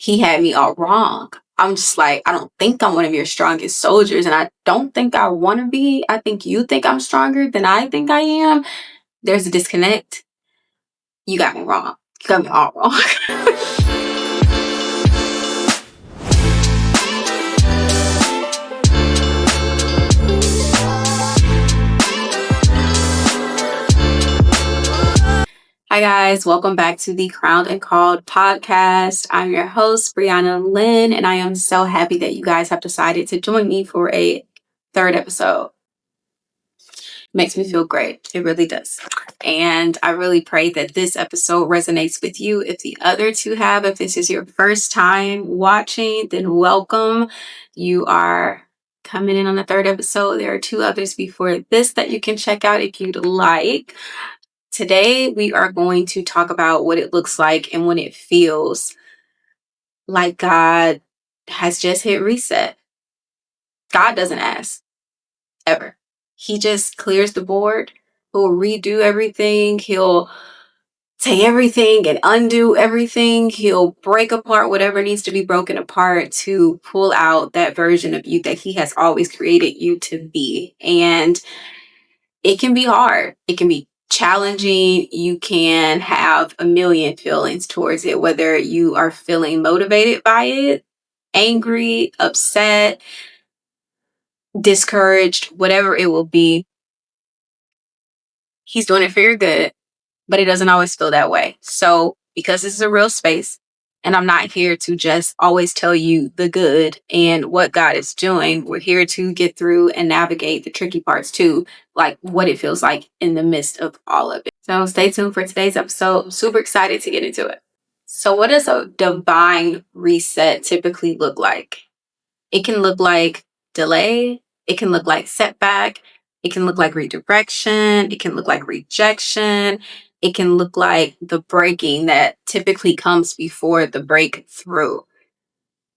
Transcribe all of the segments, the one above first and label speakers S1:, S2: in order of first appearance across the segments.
S1: he had me all wrong. I'm just like, I don't think I'm one of your strongest soldiers, and I don't think I want to be. I think you think I'm stronger than I think I am. There's a disconnect. You got me wrong. You got me all wrong. Hi guys, welcome back to the Crowned and Called podcast. I'm your host, Brianna Lynn, and I am so happy that you guys have decided to join me for a third episode. Makes me feel great. It really does. And I really pray that this episode resonates with you. If the other two have, if this is your first time watching, then welcome. You are coming in on the third episode. There are two others before this that you can check out if you'd like. Today, we are going to talk about what it looks like and when it feels like God has just hit reset. God doesn't ask, ever. He just clears the board. He'll redo everything. He'll take everything and undo everything. He'll break apart whatever needs to be broken apart to pull out that version of you that he has always created you to be. And it can be hard. It can be challenging. You can have a million feelings towards it, whether you are feeling motivated by it, angry, upset, discouraged, whatever it will be. He's doing it for your good, but it doesn't always feel that way. So because this is a real space, and I'm not here to just always tell you the good and what God is doing, we're here to get through and navigate the tricky parts too, like what it feels like in the midst of all of it. So stay tuned for today's episode. I'm super excited to get into it. So what does a divine reset typically look like? It can look like delay. It can look like setback. It can look like redirection. It can look like rejection. It can look like the breaking that typically comes before the breakthrough.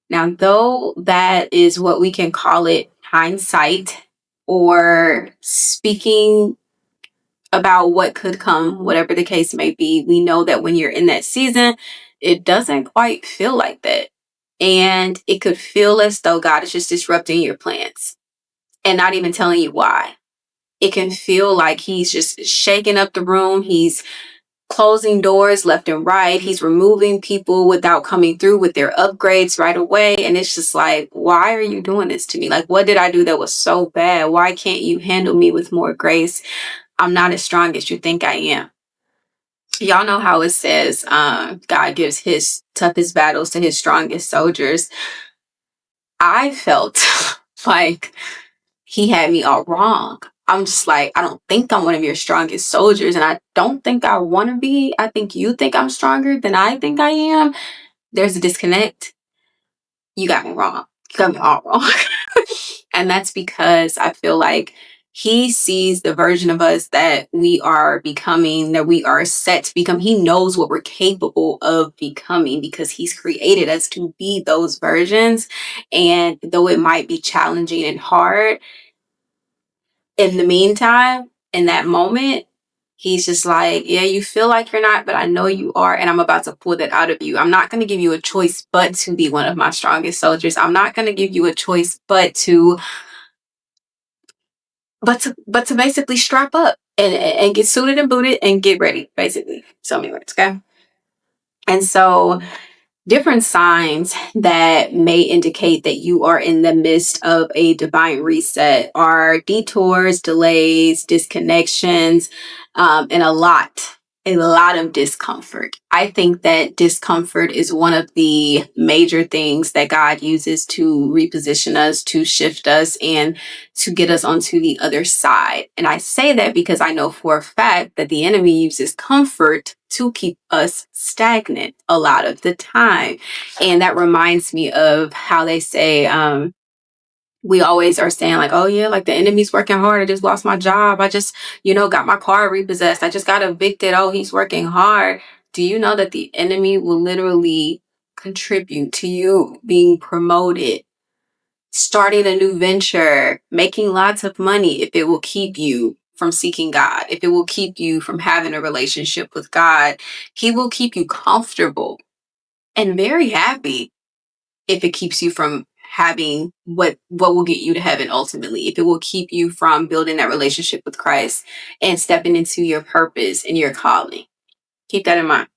S1: Now, though that is what we can call it hindsight or speaking about what could come, whatever the case may be, we know that when you're in that season, it doesn't quite feel like that. And it could feel as though God is just disrupting your plans and not even telling you why. It can feel like he's just shaking up the room. He's closing doors left and right. He's removing people without coming through with their upgrades right away. And it's just like, why are you doing this to me? Like, what did I do that was so bad? Why can't you handle me with more grace? I'm not as strong as you think I am. Y'all know how it says God gives his toughest battles to his strongest soldiers. I felt like he had me all wrong. I'm just like, I don't think I'm one of your strongest soldiers, and I don't think I want to be. I think you think I'm stronger than I think I am. There's a disconnect. You got me wrong. You got me all wrong. And that's because I feel like he sees the version of us that we are becoming, that we are set to become. He knows what we're capable of becoming because he's created us to be those versions. And though it might be challenging and hard, in the meantime, in that moment, he's just like, yeah, you feel like you're not, but I know you are, and I'm about to pull that out of you. I'm not going to give you a choice but to be one of my strongest soldiers. I'm not going to give you a choice but to basically strap up and get suited and booted and get ready, basically. So many words, okay? And so different signs that may indicate that you are in the midst of a divine reset are detours, delays, disconnections, and a lot of discomfort. I think that discomfort is one of the major things that God uses to reposition us, to shift us, and to get us onto the other side. And I say that because I know for a fact that the enemy uses comfort to keep us stagnant a lot of the time. And that reminds me of how they say, we always are saying like, oh yeah, like the enemy's working hard. I just lost my job. I just, got my car repossessed. I just got evicted. Oh, he's working hard. Do you know that the enemy will literally contribute to you being promoted, starting a new venture, making lots of money if it will keep you from seeking God, if it will keep you from having a relationship with God? He will keep you comfortable and very happy if it keeps you from having what will get you to heaven ultimately, if it will keep you from building that relationship with Christ and stepping into your purpose and your calling. Keep that in mind.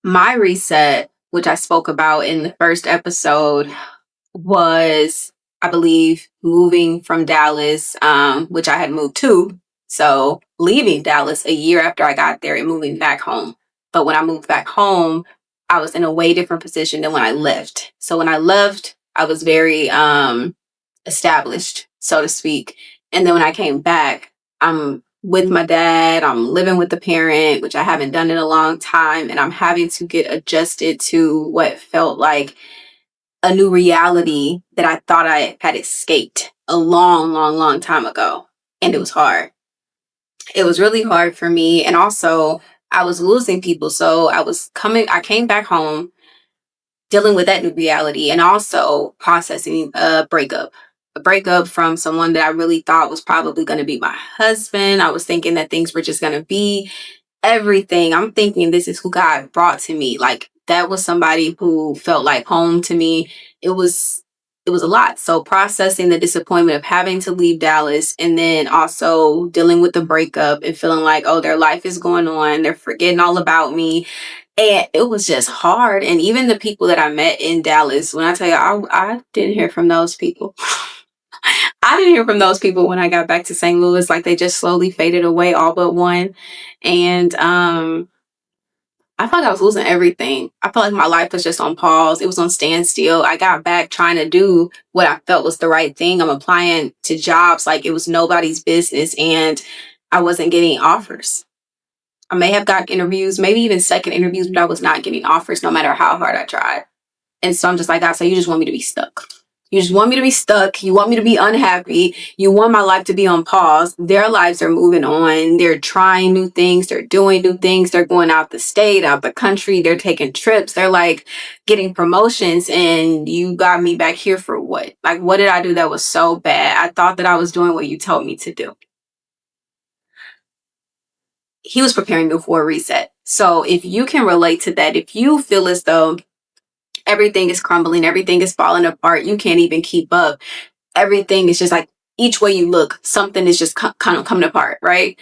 S1: My reset, which I spoke about in the first episode, was, I believe, moving from Dallas, which I had moved to. So leaving Dallas a year after I got there and moving back home. But when I moved back home, I was in a way different position than when I left. So when I left, I was very established, so to speak. And then when I came back, I'm with my dad, I'm living with the parent, which I haven't done in a long time. And I'm having to get adjusted to what felt like a new reality that I thought I had escaped a long, long, long time ago. And it was hard. It was really hard for me. And also, I was losing people. So I came back home dealing with that new reality and also processing a breakup from someone that I really thought was probably going to be my husband. I was thinking that things were just going to be everything. I'm thinking this is who God brought to me. Like, that was somebody who felt like home to me. It was a lot. So processing the disappointment of having to leave Dallas and then also dealing with the breakup and feeling like, oh, their life is going on. They're forgetting all about me. And it was just hard. And even the people that I met in Dallas, when I tell you, I didn't hear from those people. I didn't hear from those people when I got back to St. Louis. Like, they just slowly faded away, all but one. And I felt like I was losing everything. I felt like my life was just on pause. It was on standstill. I got back trying to do what I felt was the right thing. I'm applying to jobs like it was nobody's business, and I wasn't getting offers. I may have got interviews, maybe even second interviews, but I was not getting offers no matter how hard I tried. And so I'm just like, God, so you just want me to be stuck. You just want me to be stuck. You want me to be unhappy. You want my life to be on pause. Their lives are moving on. They're trying new things. They're doing new things. They're going out the state, out the country. They're taking trips. They're like getting promotions. And you got me back here for what? Like, what did I do that was so bad? I thought that I was doing what you told me to do. He was preparing me for a reset. So if you can relate to that, if you feel as though everything is crumbling, everything is falling apart, you can't even keep up, everything is just like, each way you look, something is just kind of coming apart, right?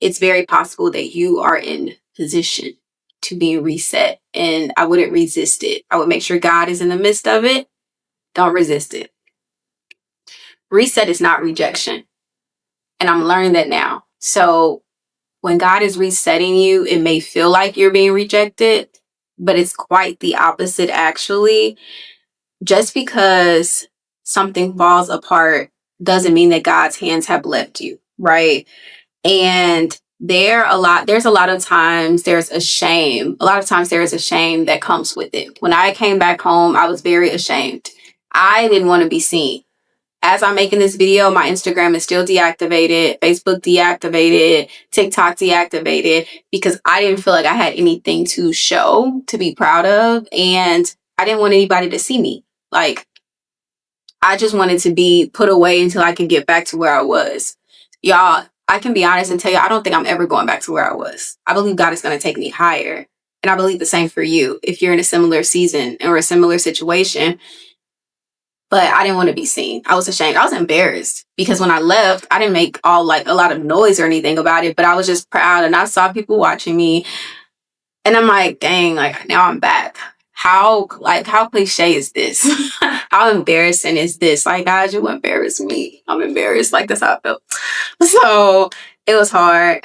S1: It's very possible that you are in position to be reset. And I wouldn't resist it. I would make sure God is in the midst of it. Don't resist it. Reset is not rejection. And I'm learning that now. So when God is resetting you, it may feel like you're being rejected, but it's quite the opposite, actually. Just because something falls apart doesn't mean that God's hands have left you, right? And there's a lot of times there's a shame. A lot of times there is a shame that comes with it. When I came back home, I was very ashamed. I didn't want to be seen. As I'm making this video, my Instagram is still deactivated, Facebook deactivated, TikTok deactivated, because I didn't feel like I had anything to show, to be proud of, and I didn't want anybody to see me. Like, I just wanted to be put away until I could get back to where I was. Y'all, I can be honest and tell you, I don't think I'm ever going back to where I was. I believe God is going to take me higher. And I believe the same for you if you're in a similar season or a similar situation. But I didn't want to be seen. I was ashamed. I was embarrassed because when I left, I didn't make a lot of noise or anything about it, but I was just proud and I saw people watching me. And I'm like, dang, like, now I'm back. How cliche is this? How embarrassing is this? Like, God, you embarrass me. I'm embarrassed. Like, that's how I felt. So it was hard.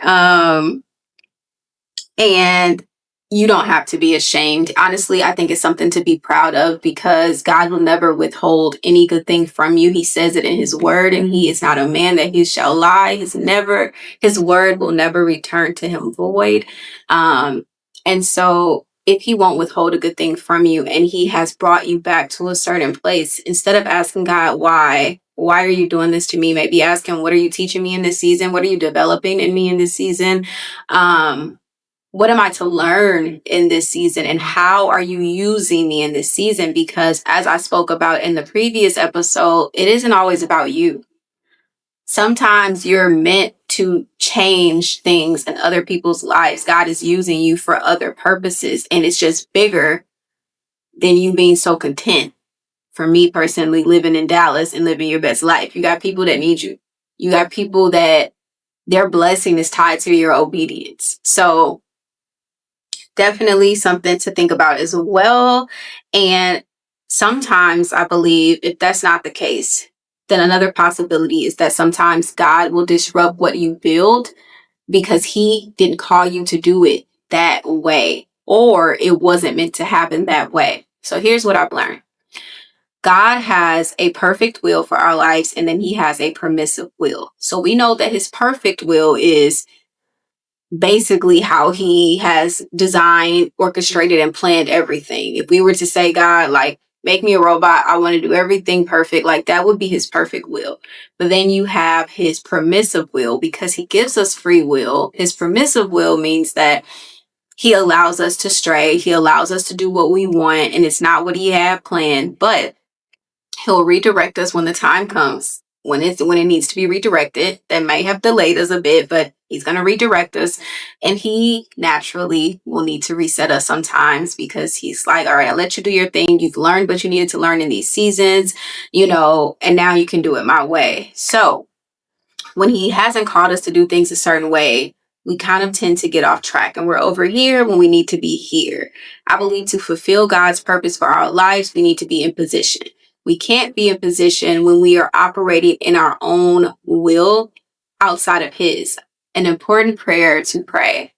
S1: And you don't have to be ashamed. Honestly, I think it's something to be proud of because God will never withhold any good thing from you. He says it in his word, and he is not a man that he shall lie. His word will never return to him void. And so if he won't withhold a good thing from you and he has brought you back to a certain place, instead of asking God, why are you doing this to me? Maybe ask him, what are you teaching me in this season? What are you developing in me in this season? What am I to learn in this season? And how are you using me in this season? Because as I spoke about in the previous episode, it isn't always about you. Sometimes you're meant to change things in other people's lives. God is using you for other purposes, and it's just bigger than you being so content. For me personally, living in Dallas and living your best life, you got people that need you. You got people that their blessing is tied to your obedience. So definitely something to think about as well. And sometimes I believe if that's not the case, then another possibility is that sometimes God will disrupt what you build because he didn't call you to do it that way, or it wasn't meant to happen that way. So here's what I've learned. God has a perfect will for our lives, and then he has a permissive will. So we know that his perfect will is basically how he has designed, orchestrated, and planned everything. If we were to say, God, like, make me a robot, I want to do everything perfect, like that would be his perfect will. But then you have his permissive will because he gives us free will. His permissive will means that he allows us to stray, he allows us to do what we want, and it's not what he had planned, but he'll redirect us when the time comes, when it needs to be redirected. That may have delayed us a bit, but he's going to redirect us. And he naturally will need to reset us sometimes because he's like, all right, I'll let you do your thing. You've learned what you needed to learn in these seasons, and now you can do it my way. So when he hasn't called us to do things a certain way, we kind of tend to get off track and we're over here when we need to be here. I believe to fulfill God's purpose for our lives, we need to be in position. We can't be in position when we are operating in our own will outside of his. An important prayer to pray,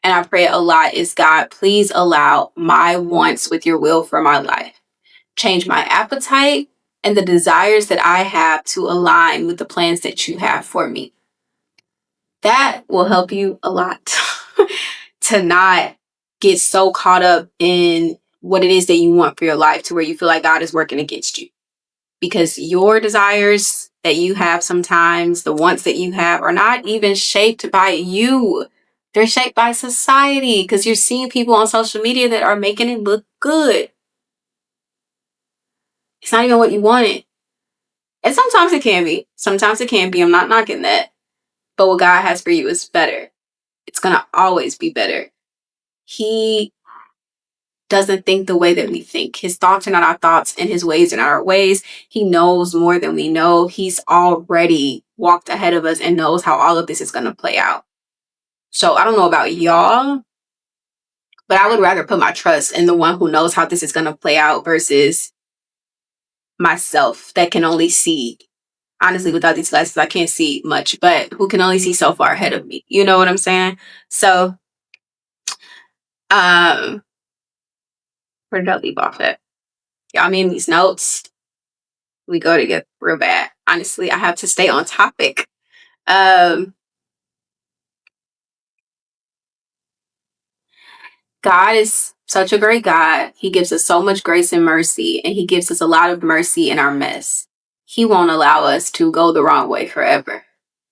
S1: and I pray it a lot, is God, please allow my wants with your will for my life. Change my appetite and the desires that I have to align with the plans that you have for me. That will help you a lot to not get so caught up in what it is that you want for your life to where you feel like God is working against you. Because your desires that you have sometimes, the wants that you have, are not even shaped by you. They're shaped by society because you're seeing people on social media that are making it look good. It's not even what you wanted. And sometimes it can be. Sometimes it can be. I'm not knocking that. But what God has for you is better. It's going to always be better. He doesn't think the way that we think. His thoughts are not our thoughts, and his ways are not our ways. He knows more than we know. He's already walked ahead of us and knows how all of this is going to play out. So I don't know about y'all, but I would rather put my trust in the one who knows how this is going to play out versus myself that can only see. Honestly, without these glasses, I can't see much, but who can only see so far ahead of me. You know what I'm saying? So, where did I leave off at? Y'all mean these notes? We go together real bad. Honestly, I have to stay on topic. God is such a great God. He gives us so much grace and mercy, and he gives us a lot of mercy in our mess. He won't allow us to go the wrong way forever.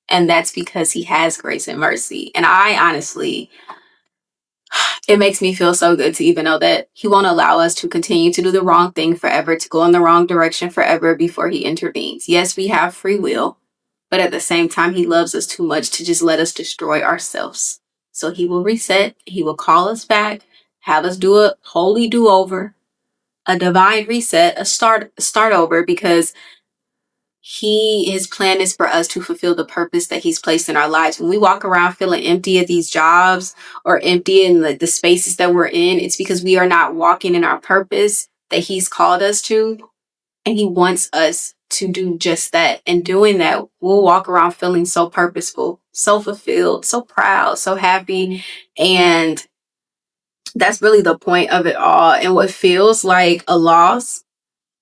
S1: And that's because he has grace and mercy. And I honestly, it makes me feel so good to even know that he won't allow us to continue to do the wrong thing forever, to go in the wrong direction forever before he intervenes. Yes, we have free will, but at the same time, he loves us too much to just let us destroy ourselves. So he will reset, he will call us back, have us do a holy do-over, a divine reset, a start over, because his plan is for us to fulfill the purpose that he's placed in our lives. When we walk around feeling empty at these jobs or empty in the spaces that we're in, it's because we are not walking in our purpose that he's called us to. And he wants us to do just that. And doing that, we'll walk around feeling so purposeful, so fulfilled, so proud, so happy. And that's really the point of it all. And what feels like a loss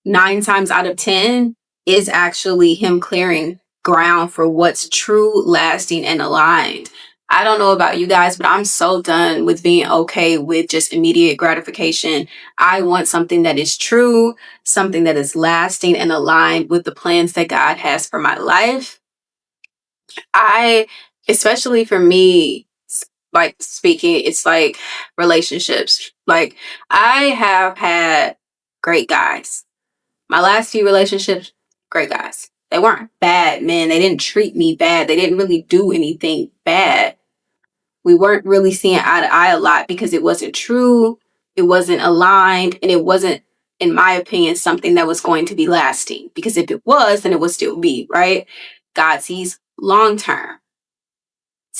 S1: 9 times out of 10 is actually him clearing ground for what's true, lasting, and aligned. I don't know about you guys, but I'm so done with being okay with just immediate gratification. I want something that is true, something that is lasting and aligned with the plans that God has for my life. Especially for me, like speaking, it's like relationships. Like I have had great guys. My last few relationships, great guys. They weren't bad men. They didn't treat me bad. They didn't really do anything bad. We weren't really seeing eye to eye a lot because it wasn't true, it wasn't aligned, and it wasn't, in my opinion, something that was going to be lasting. Because if it was, then it would still be, right? God sees long term.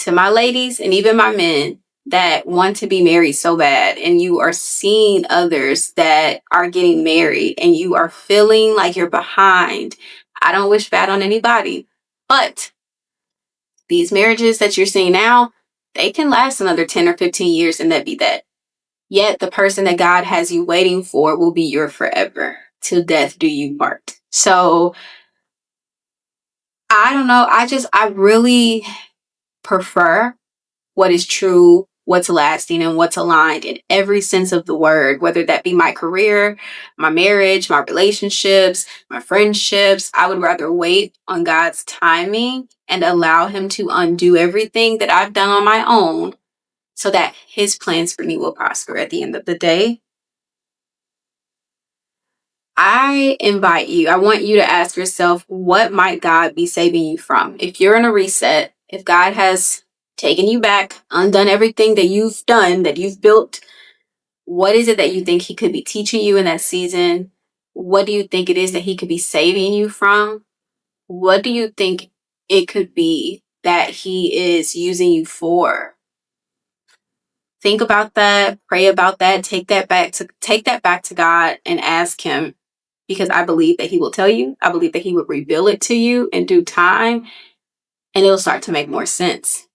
S1: To my ladies and even my men that want to be married so bad, and you are seeing others that are getting married and you are feeling like you're behind, I don't wish bad on anybody, but these marriages that you're seeing now, they can last another 10 or 15 years and that be that. Yet the person that God has you waiting for will be your forever. Till death do you part. So I don't know. I really prefer what is true, what's lasting, and what's aligned in every sense of the word, whether that be my career, my marriage, my relationships, my friendships. I would rather wait on God's timing and allow Him to undo everything that I've done on my own so that His plans for me will prosper at the end of the day. I invite you, I want you to ask yourself, what might God be saving you from? If you're in a reset, if God has taken you back, undone everything that you've done, that you've built, what is it that you think He could be teaching you in that season? What do you think it is that He could be saving you from? What do you think it could be that He is using you for? Think about that, pray about that, take that back to God and ask Him, because I believe that He will tell you. I believe that He will reveal it to you in due time, and it'll start to make more sense.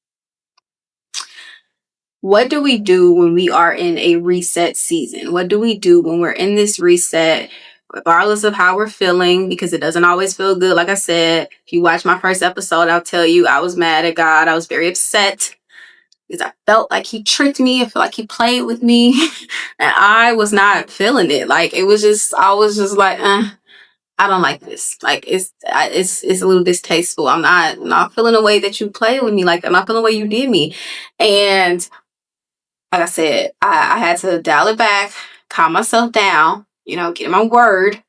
S1: What do we do when we are in a reset season? What do we do when we're in this reset, regardless of how we're feeling? Because it doesn't always feel good. Like I said, if you watch my first episode, I'll tell you I was mad at God. I was very upset because I felt like He tricked me. I felt like He played with me, and I was not feeling it. Like it was just, I was just like, I don't like this. Like it's a little distasteful. I'm not feeling the way that you played with me. Like I'm not feeling the way you did me. And like I said, I had to dial it back, calm myself down, get in my word.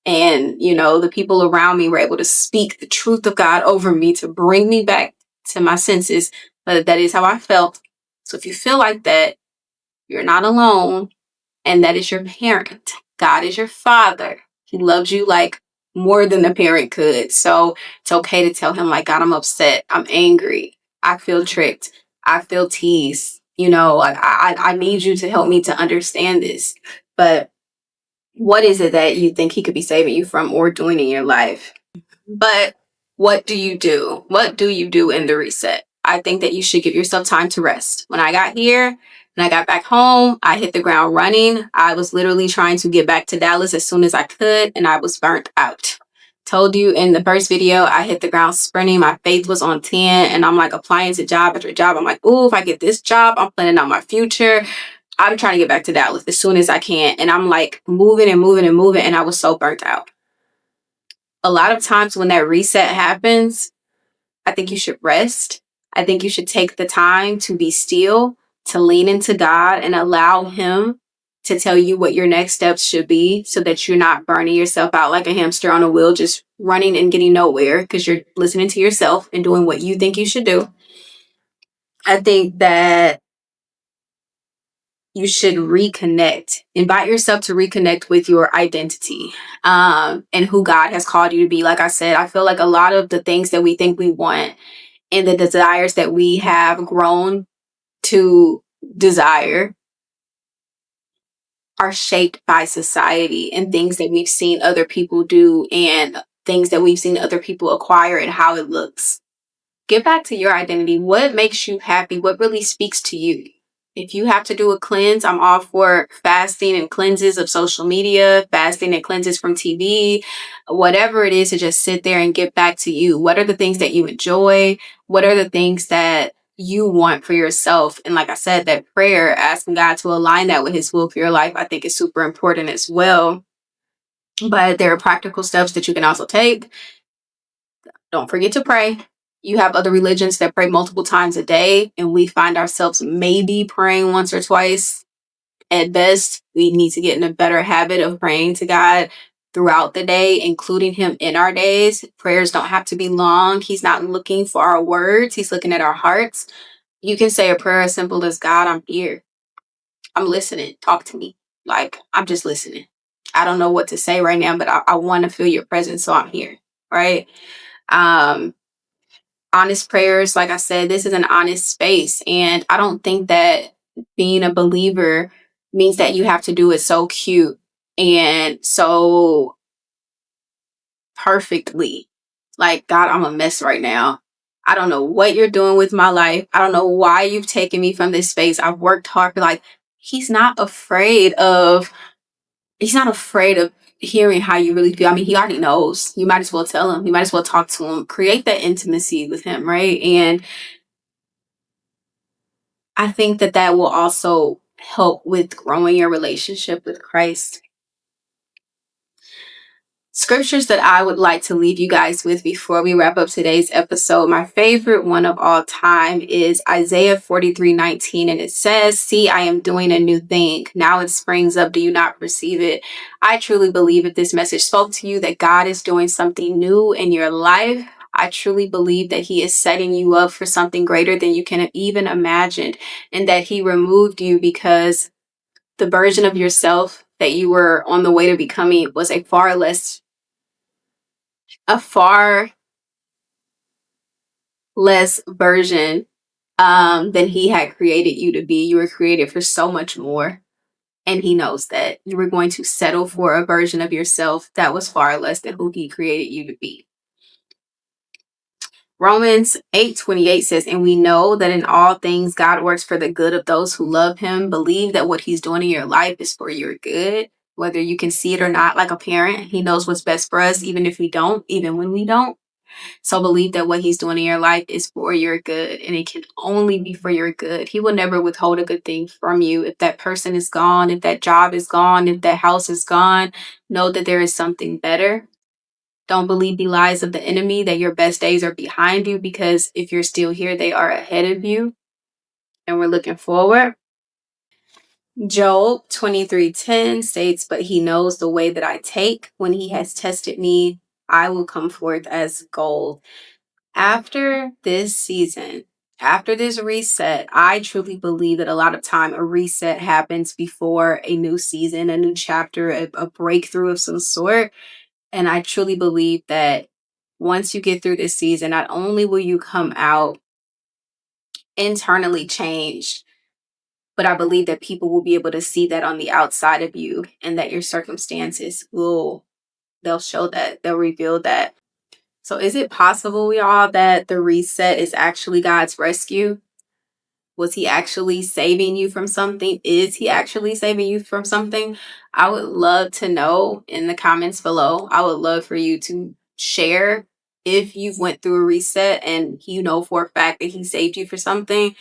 S1: And, the people around me were able to speak the truth of God over me to bring me back to my senses. But that is how I felt. So if you feel like that, you're not alone. And that is your parent. God is your father. He loves you like more than a parent could. So it's okay to tell Him, like, God, I'm upset. I'm angry. I feel tricked. I feel teased. I need you to help me to understand this. But what is it that you think He could be saving you from or doing in your life? But what do you do? What do you do in the reset? I think that you should give yourself time to rest. When I got here, when I got back home, I hit the ground running. I was literally trying to get back to Dallas as soon as I could, and I was burnt out. Told you in the first video, I hit the ground sprinting. My faith was on 10, and I'm like applying to job after job. I'm like, ooh, if I get this job, I'm planning out my future. I'm trying to get back to Dallas as soon as I can. And I'm like moving and moving and moving, and I was so burnt out. A lot of times when that reset happens, I think you should rest. I think you should take the time to be still, to lean into God and allow Him to tell you what your next steps should be so that you're not burning yourself out like a hamster on a wheel, just running and getting nowhere because you're listening to yourself and doing what you think you should do. I think that you should reconnect. Invite yourself to reconnect with your identity and who God has called you to be. Like I said, I feel like a lot of the things that we think we want and the desires that we have grown to desire are shaped by society and things that we've seen other people do and things that we've seen other people acquire and how it looks. Get back to your identity. What makes you happy? What really speaks to you? If you have to do a cleanse, I'm all for fasting and cleanses of social media, fasting and cleanses from TV, whatever it is, to just sit there and get back to you. What are the things that you enjoy? What are the things that you want for yourself? And like I said, that prayer, asking God to align that with His will for your life, I think is super important as well. But there are practical steps that you can also take. Don't forget to pray. You have other religions that pray multiple times a day, and we find ourselves maybe praying once or twice at best. We need to get in a better habit of praying to God throughout the day, including him in our days. Prayers don't have to be long. He's not looking for our words. He's looking at our hearts. You can say a prayer as simple as, God, I'm here. I'm listening. Talk to me. Like, I'm just listening. I don't know what to say right now, but I want to feel your presence, so I'm here. Right? Um, Honest prayers, like I said, this is an honest space. And I don't think that being a believer means that you have to do it so cute and so perfectly. Like, God, I'm a mess right now. I don't know what you're doing with my life. I don't know why you've taken me from this space. I've worked hard. Like, he's not afraid of hearing how you really feel. I mean, he already knows. You might as well tell him. You might as well talk to him. Create that intimacy with him, right? And I think that that will also help with growing your relationship with Christ. Scriptures that I would like to leave you guys with before we wrap up today's episode. My favorite one of all time is Isaiah 43:19, and it says, "See, I am doing a new thing. Now it springs up. Do you not perceive it?" I truly believe if this message spoke to you, that God is doing something new in your life. I truly believe that he is setting you up for something greater than you can even imagine, and that he removed you because the version of yourself that you were on the way to becoming was a far less version than he had created you to be. You were created for so much more. And he knows that you were going to settle for a version of yourself that was far less than who he created you to be. Romans 8:28 says, "And we know that in all things God works for the good of those who love him." Believe that what he's doing in your life is for your good, whether you can see it or not. Like a parent, he knows what's best for us, even if we don't, even when we don't. So believe that what he's doing in your life is for your good, and it can only be for your good. He will never withhold a good thing from you. If that person is gone, if that job is gone, if that house is gone, know that there is something better. Don't believe the lies of the enemy that your best days are behind you, because if you're still here, they are ahead of you, and we're looking forward. Job 23:10 states, "But he knows the way that I take. When he has tested me, I will come forth as gold." After this season, after this reset, I truly believe that a lot of time a reset happens before a new season, a new chapter, a breakthrough of some sort. And I truly believe that once you get through this season, not only will you come out internally changed, but I believe that people will be able to see that on the outside of you, and that your circumstances they'll show that, they'll reveal that. So is it possible, y'all, that the reset is actually God's rescue? Was he actually saving you from something? Is he actually saving you from something? I would love to know in the comments below. I would love for you to share if you've went through a reset and you know for a fact that he saved you for something.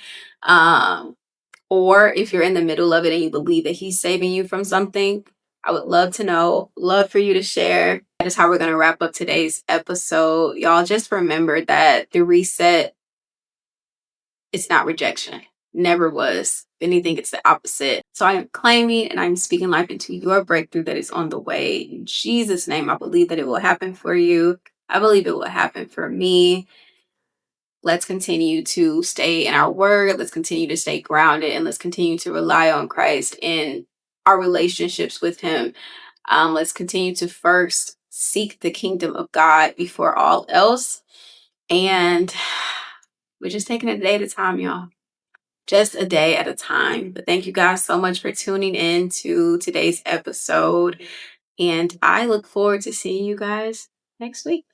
S1: Or if you're in the middle of it and you believe that he's saving you from something. I would love to know. Love for you to share. That is how we're going to wrap up today's episode. Y'all, just remember that the reset, it's not rejection. Never was. If anything, it's the opposite. So I am claiming and I'm speaking life into your breakthrough that is on the way. In Jesus' name, I believe that it will happen for you. I believe it will happen for me. Let's continue to stay in our word. Let's continue to stay grounded, and let's continue to rely on Christ in our relationships with him. Let's continue to first seek the kingdom of God before all else. And we're just taking it a day at a time, y'all. Just a day at a time. But thank you guys so much for tuning in to today's episode. And I look forward to seeing you guys next week.